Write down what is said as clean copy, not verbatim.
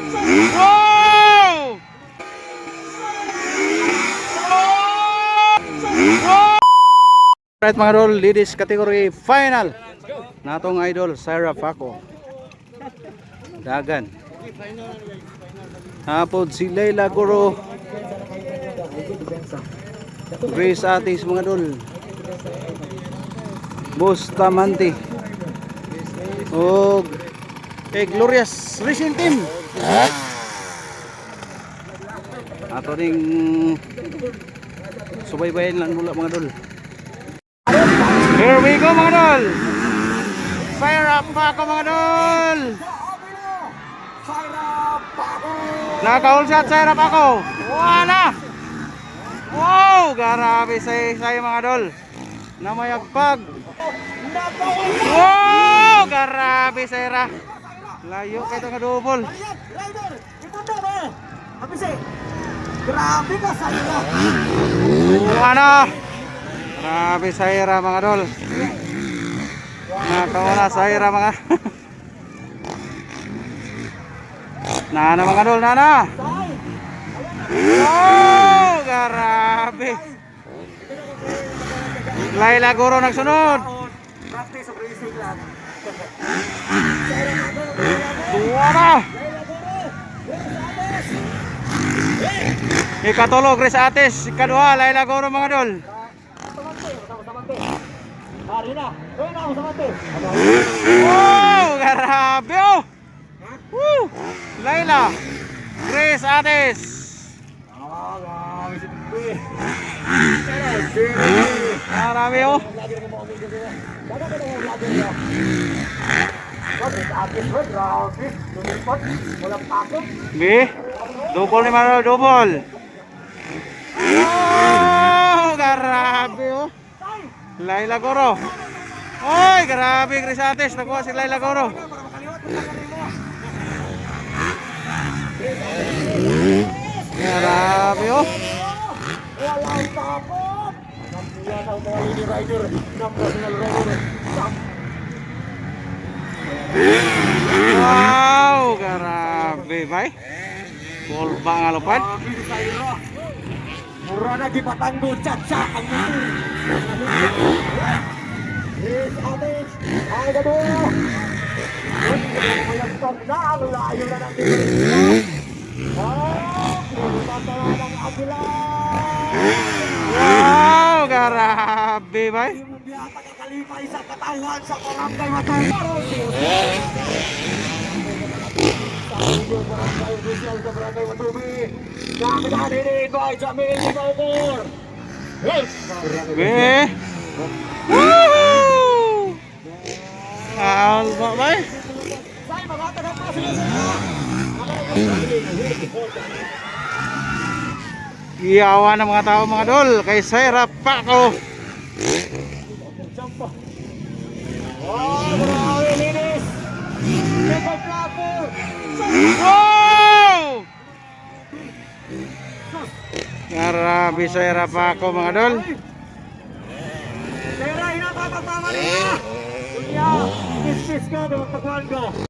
Wow! Right mga idol, ladies category final natong idol Syra Paco dagan hapod si Layla Guro, Grace Atis mga idol, Bustamante o Glorious Racing Team. Ato ding subaybayan lang mula mga idol. Here we go mga idol. Syra Paco mga idol. Nakaulsat Syra Paco. Wala. Wow, grabe say mga idol. Namayagpag. Wow, grabe Syra. Layo kay ito nga double. Grabe ka Syra. Ano? Grabe Syra mga idol. Nakawala Syra mga. Nana mga idol, nana. Oh, grabe. Layla Guro nagsunod. Practice of racing lang. Dua na. Ikatulo Grace Atis, ikadua Layla Guro mga idol. Wow, grabe oh. Woo! Layla, Grace Atis. Grabe oh. Be, double ni Maro, double. Wow, grabe oh. Layla Guro. Oy, grabe Grace Atis, nakuha si Layla Guro. Grabe oh. Walang tapos. Yan ang mga lady rider ng national rider. Wow, grabe bay. Bolba nga lupad. Mura na gipatanggo chat-chat ang motor. Grace Atis, ang gadoo. Mayagpag na, ang layo na natin. Wow, grabe bay. Hindi mo pagkakalipay sa katawan sa barangay Matay. Barangay official sa barangay Matubi. Kami ini-invite sa Mini Baukur. Be. Woo! Alba bay. Say, magatagan pa sila. Iyawan ng mga tao mga idol kay Syra Paco. Wow! Grabe Syra Paco mga idol. Syra, hinapapagmama niya. Kuya, kiss ka, magpakuhan ko.